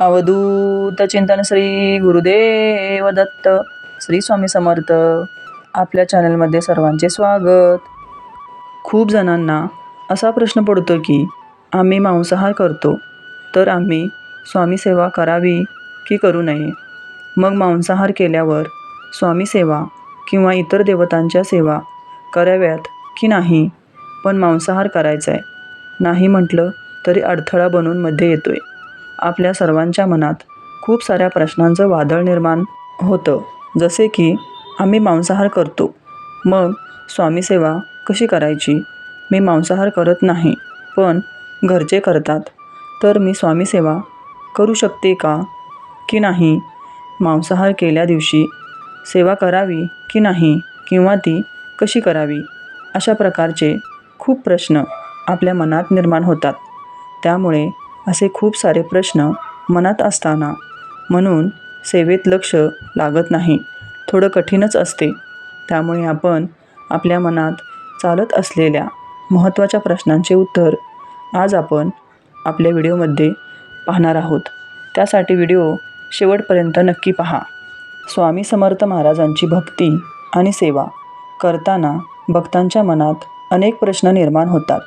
अवधूत चिंतन श्री गुरुदेव दत्त. श्री स्वामी समर्थ. आपल्या चॅनलमध्ये सर्वांचे स्वागत. खूप जणांना असा प्रश्न पडतो की आम्ही मांसाहार करतो तर आम्ही स्वामी सेवा करावी की करू नये. मग मांसाहार केल्यावर स्वामी सेवा किंवा इतर देवतांच्या सेवा कराव्यात की नाही. पण मांसाहार करायचा आहे नाही म्हटलं तरी अडथळा बनून मध्ये येतोय. आपल्या सर्वांच्या मनात खूप साऱ्या प्रश्नांचं वादळ निर्माण होतं. जसे की आम्ही मांसाहार करतो मग स्वामी सेवा कशी करायची. मी मांसाहार करत नाही पण घरचे करतात तर मी स्वामी सेवा करू शकते का की नाही. मांसाहार केल्या दिवशी सेवा करावी की नाही किंवा ती कशी करावी. अशा प्रकारचे खूप प्रश्न आपल्या मनात निर्माण होतात. त्यामुळे असे खूप सारे प्रश्न मनात असताना म्हणून सेवेत लक्ष लागत नाही. थोडं कठीणच असते. त्यामुळे आपण आपल्या मनात चालत असलेल्या महत्त्वाच्या प्रश्नांचे उत्तर आज आपण आपल्या व्हिडिओमध्ये पाहणार आहोत. त्यासाठी व्हिडिओ शेवटपर्यंत नक्की पहा. स्वामी समर्थ महाराजांची भक्ती आणि सेवा करताना भक्तांच्या मनात अनेक प्रश्न निर्माण होतात.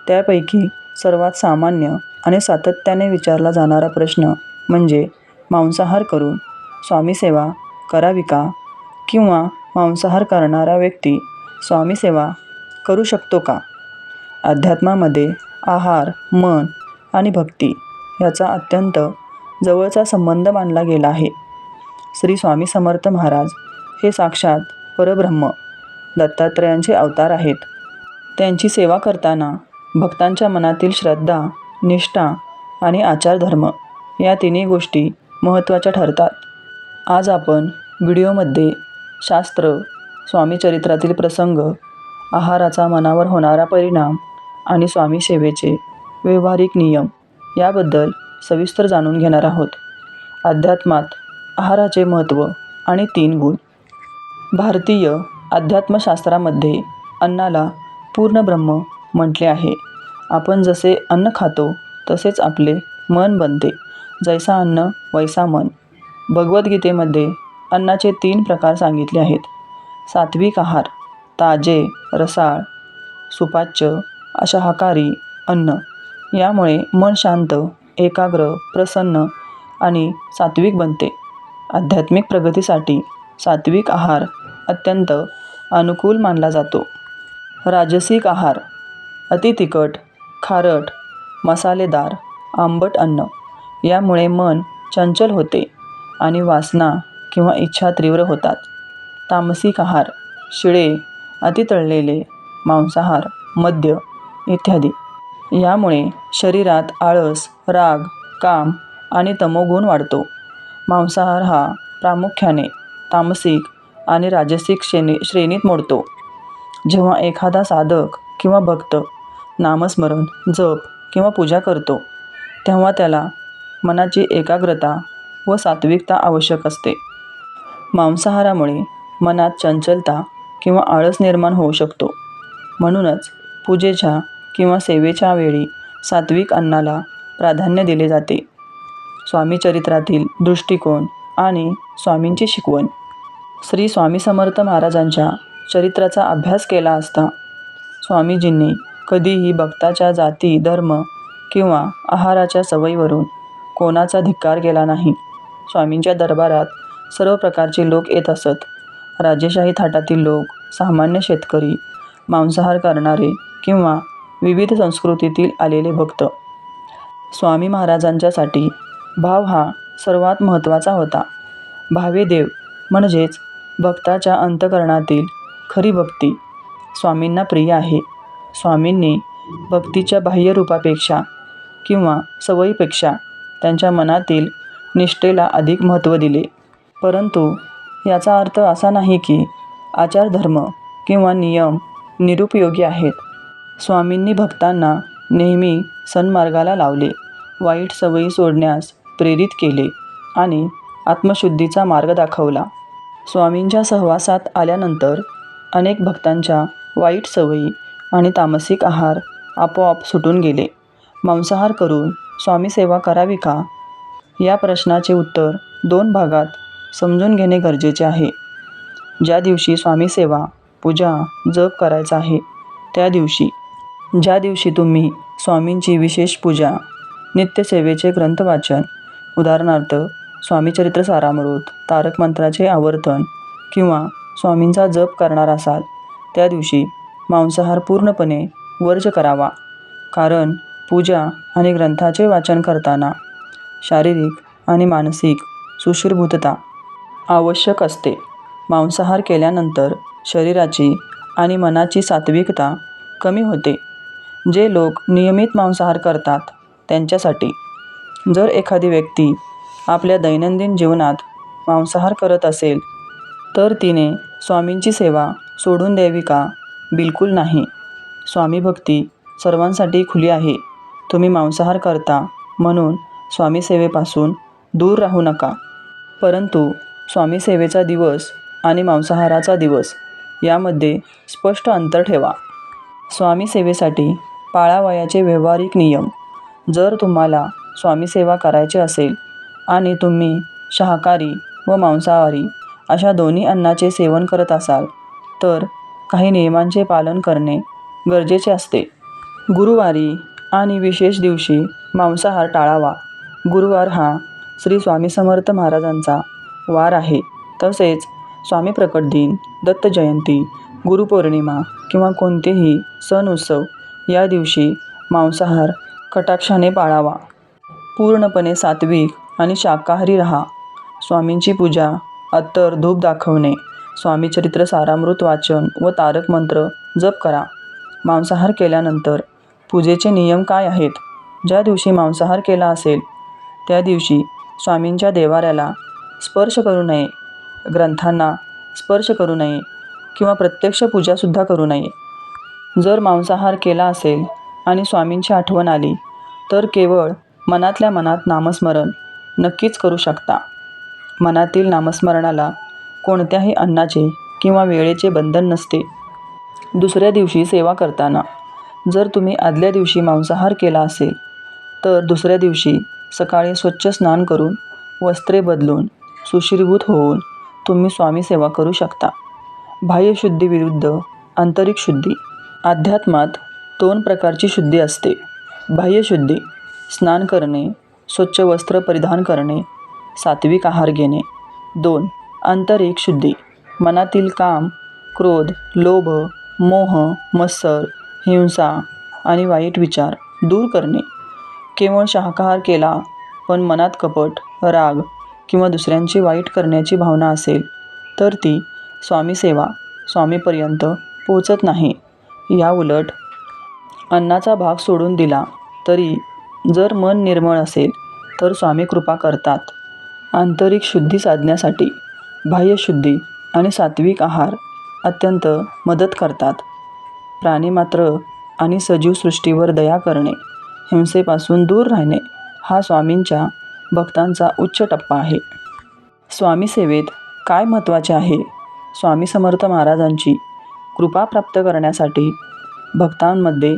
त्यापैकी सर्वात सामान्य आणि सातत्याने विचारला जाणारा प्रश्न म्हणजे मांसाहार करून स्वामी सेवा करावी का किंवा मांसाहार करणारा व्यक्ती स्वामी सेवा करू शकतो का. अध्यात्मामध्ये आहार, मन आणि भक्ती याचा अत्यंत जवळचा संबंध मानला गेला आहे. श्री स्वामी समर्थ महाराज हे साक्षात परब्रह्म दत्तात्रयांचे अवतार आहेत. त्यांची सेवा करताना भक्तांच्या मनातील श्रद्धा, निष्ठा आणि आचारधर्म या तिन्ही गोष्टी महत्त्वाच्या ठरतात. आज आपण व्हिडिओमध्ये शास्त्र, स्वामी चरित्रातील प्रसंग, आहाराचा मनावर होणारा परिणाम आणि स्वामी सेवेचे व्यावहारिक नियम याबद्दल सविस्तर जाणून घेणार आहोत. अध्यात्मात आहाराचे महत्त्व आणि 3 गुण. भारतीय अध्यात्मशास्त्रामध्ये अन्नाला पूर्ण ब्रह्म म्हटले आहे. आपण जसे अन्न खातो तसेच आपले मन बनते. जैसा अन्न वैसा मन. भगवद्गीतेमध्ये अन्नाचे 3 प्रकार सांगितले आहेत. सात्विक आहार, ताजे, रसाळ, सुपाच्य, शाकाहारी अन्न. यामुळे मन शांत, एकाग्र, प्रसन्न आणि सात्विक बनते. आध्यात्मिक प्रगतीसाठी सात्विक आहार अत्यंत अनुकूल मानला जातो. राजसिक आहार, अति तिखट, खारट, मसालेदार, आंबट अन्न. यामुळे मन चंचल होते आणि वासना किंवा इच्छा तीव्र होतात. तामसिक आहार, शिळे, अति तळलेले, मांसाहार, मद्य इत्यादी. यामुळे शरीरात आळस, राग, काम आणि तमोगुण वाढतो. मांसाहार हा प्रामुख्याने तामसिक आणि राजसिक श्रेणीत मोडतो. जेव्हा एखादा साधक किंवा भक्त नामस्मरण, जप किंवा पूजा करतो तेव्हा त्याला मनाची एकाग्रता व सात्विकता आवश्यक असते. मांसाहारामुळे मनात चंचलता किंवा आळस निर्माण होऊ शकतो. म्हणूनच पूजेच्या किंवा सेवेच्या वेळी सात्विक अन्नाला प्राधान्य दिले जाते. स्वामी चरित्रातील दृष्टिकोन आणि स्वामींची शिकवण. श्री स्वामी समर्थ महाराजांच्या चरित्राचा अभ्यास केला असता स्वामीजींनी कधीही भक्ताच्या जाती, धर्म किंवा आहाराच्या सवयीवरून कोणाचा धिक्कार केला नाही. स्वामींच्या दरबारात सर्व प्रकारचे लोक येत असत. राजेशाही थाटातील लोक, सामान्य शेतकरी, मांसाहार करणारे किंवा विविध संस्कृतीतील आलेले भक्त. स्वामी महाराजांच्यासाठी भाव हा सर्वात महत्त्वाचा होता. भावे देव म्हणजेच भक्ताच्या अंतःकरणातील खरी भक्ती स्वामींना प्रिय आहे. स्वामींनी भक्तीच्या बाह्य रूपापेक्षा किंवा सवयीपेक्षा त्यांच्या मनातील निष्ठेला अधिक महत्त्व दिले. परंतु याचा अर्थ असा नाही की आचारधर्म किंवा नियम निरुपयोगी आहेत. स्वामींनी भक्तांना नेहमी सन्मार्गाला लावले, वाईट सवयी सोडण्यास प्रेरित केले आणि आत्मशुद्धीचा मार्ग दाखवला. स्वामींच्या सहवासात आल्यानंतर अनेक भक्तांच्या वाईट सवयी आणि तामसिक आहार आपोआप सुटून गेले. मांसाहार करून स्वामी सेवा करावी का या प्रश्नाचे उत्तर 2 भागात समजून घेणे गरजेचे आहे. ज्या दिवशी स्वामी सेवा, पूजा, जप करायचा आहे त्या दिवशी. ज्या दिवशी तुम्ही स्वामींची विशेष पूजा, नित्यसेवेचे ग्रंथ वाचन, उदाहरणार्थ स्वामीचरित्र सारामृत, तारक मंत्राचे आवर्तन किंवा स्वामींचा जप करणार असाल त्या दिवशी मांसाहार पूर्णपणे वर्ज करावा. कारण पूजा आणि ग्रंथाचे वाचन करताना शारीरिक आणि मानसिक सुशीलभूतता आवश्यक असते. मांसाहार केल्यानंतर शरीराची आणि मनाची सात्विकता कमी होते. जे लोक नियमित मांसाहार करतात त्यांच्यासाठी. जर एखादी व्यक्ती आपल्या दैनंदिन जीवनात मांसाहार करत असेल तर तिने स्वामींची सेवा सोडून द्यावी का? बिलकुल नाही. स्वामी भक्ती सर्वांसाठी खुली आहे. तुम्ही मांसाहार करता म्हणून स्वामी सेवेपासून दूर राहू नका. परंतु स्वामी सेवेचा दिवस आणि मांसाहाराचा दिवस यामध्ये स्पष्ट अंतर ठेवा. स्वामी सेवेसाठी पाळावयाचे व्यावहारिक नियम. जर तुम्हाला स्वामी सेवा करायची असेल आणि तुम्ही शाकाहारी व मांसाहारी अशा दोन्ही अन्नाचे सेवन करत असाल तर काही नियमांचे पालन करणे गरजेचे असते. गुरुवारी आणि विशेष दिवशी मांसाहार टाळावा. गुरुवार हा श्री स्वामी समर्थ महाराजांचा वार आहे. तसेच स्वामी प्रकट दिन, दत्त जयंती, गुरुपौर्णिमा किंवा कोणतेही सण उत्सव या दिवशी मांसाहार कटाक्षाने पाळावा. पूर्णपणे सात्विक आणि शाकाहारी राहा. स्वामींची पूजा, अत्तर, धूप दाखवणे, स्वामीचरित्र सारामृत वाचन व तारक मंत्र जप करा. मांसाहार केल्यानंतर पूजेचे नियम काय आहेत? ज्या दिवशी मांसाहार केला असेल त्या दिवशी स्वामींच्या देवाऱ्याला स्पर्श करू नये, ग्रंथांना स्पर्श करू नये किंवा प्रत्यक्ष पूजासुद्धा करू नये. जर मांसाहार केला असेल आणि स्वामींची आठवण आली तर केवळ मनातल्या मनात नामस्मरण नक्कीच करू शकता. मनातील नामस्मरणाला कोणत्याही अन्नाचे किंवा वेळेचे बंधन नसते. दुसऱ्या दिवशी सेवा करताना जर तुम्ही आदल्या दिवशी मांसाहार केला असेल तर दुसऱ्या दिवशी सकाळी स्वच्छ स्नान करून वस्त्रे बदलून सुशीलभूत होऊन तुम्ही स्वामी सेवा करू शकता. बाह्यशुद्धी विरुद्ध आंतरिक शुद्धी. अध्यात्मात 2 प्रकारची शुद्धी असते. बाह्यशुद्धी, स्नान करणे, स्वच्छ वस्त्र परिधान करणे, सात्विक आहार घेणे. 2. आंतरिक शुद्धी, मनातील काम, क्रोध, लोभ, मोह, मत्सर, हिंसा आणि वाईट विचार दूर करणे. केवळ शाकाहार केला पण मनात कपट, राग किंवा दुसऱ्यांची वाईट करण्याची भावना असेल तर ती स्वामी सेवा स्वामीपर्यंत पोहोचत नाही. याउलट अन्नाचा भाग सोडून दिला तरी जर मन निर्मळ असेल तर स्वामी कृपा करतात. आंतरिक शुद्धी साधण्यासाठी बाह्यशुद्धी आणि सात्विक आहार अत्यंत मदत करतात. प्राणीमात्र आणि सजीव सृष्टीवर दया करणे, हिंसेपासून दूर राहणे हा स्वामींच्या भक्तांचा उच्च टप्पा आहे. स्वामी सेवेत काय महत्त्वाचे आहे? स्वामी समर्थ महाराजांची कृपा प्राप्त करण्यासाठी भक्तांमध्ये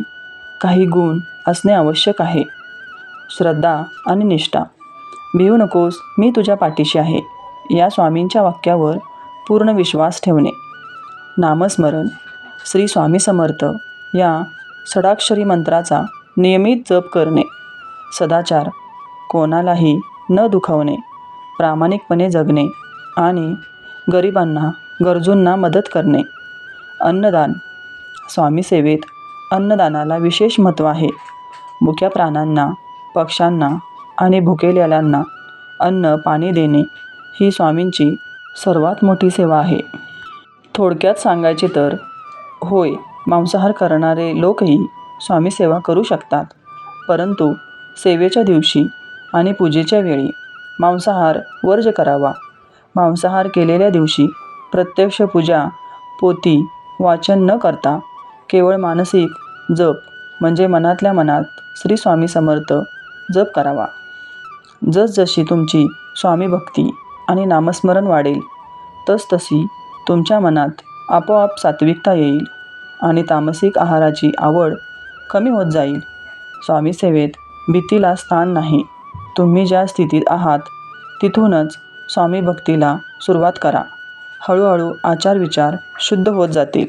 काही गुण असणे आवश्यक आहे. श्रद्धा आणि निष्ठा. भिवू नकोस, मी तुझ्या पाठीशी आहे या स्वामींच्या वाक्यावर पूर्ण विश्वास ठेवणे. नामस्मरण. श्री स्वामी समर्थ या षडाक्षरी मंत्राचा नियमित जप करणे. सदाचार. कोणालाही न दुखावणे, प्रामाणिकपणे जगणे आणि गरिबांना, गरजूंना मदत करणे. अन्नदान. स्वामी सेवेत अन्नदानाला विशेष महत्त्व आहे. मुक्या प्राण्यांना, पक्ष्यांना आणि भुकेलेल्यांना अन्न पाणी देणे ही स्वामींची सर्वात मोठी सेवा आहे. थोडक्यात सांगायचे तर होय, मांसाहार करणारे लोकही स्वामी सेवा करू शकतात. परंतु सेवेच्या दिवशी आणि पूजेच्या वेळी मांसाहार वर्ज करावा. मांसाहार केलेल्या दिवशी प्रत्यक्ष पूजा, पोथी वाचन न करता केवळ मानसिक जप म्हणजे मनातल्या मनात श्री स्वामी समर्थ जप करावा. जसजशी तुमची स्वामी भक्ती आणि नामस्मरण वाढेल तसतशी तुमच्या मनात आपोआप सात्विकता येईल आणि तामसिक आहाराची आवड कमी होत जाईल. स्वामी सेवेत भीतीला स्थान नाही. तुम्ही ज्या स्थितीत आहात तिथूनच स्वामी भक्तीला सुरुवात करा. हळूहळू आचार विचार शुद्ध होत जातील.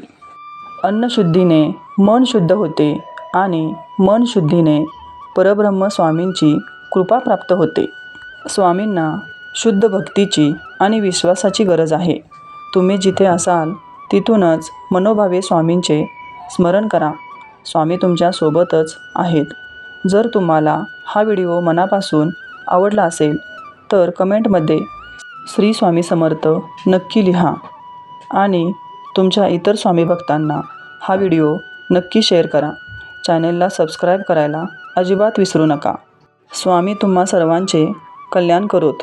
अन्नशुद्धीने मन शुद्ध होते आणि मन शुद्धीने परब्रह्म स्वामींची कृपा प्राप्त होते. स्वामींना शुद्ध भक्तीची आणि विश्वासाची गरज आहे. तुम्ही जिथे असाल तिथूनच मनोभावे स्वामींचे स्मरण करा. स्वामी तुमच्या सोबतच आहेत. जर तुम्हाला हा व्हिडिओ मनापासून आवडला असेल तर कमेंटमध्ये श्री स्वामी समर्थ नक्की लिहा आणि तुमच्या इतर स्वामी भक्तांना हा व्हिडिओ नक्की शेअर करा. चॅनेलला सबस्क्राईब करायला अजिबात विसरू नका. स्वामी तुम्हा सर्वांचे कल्याण करोत.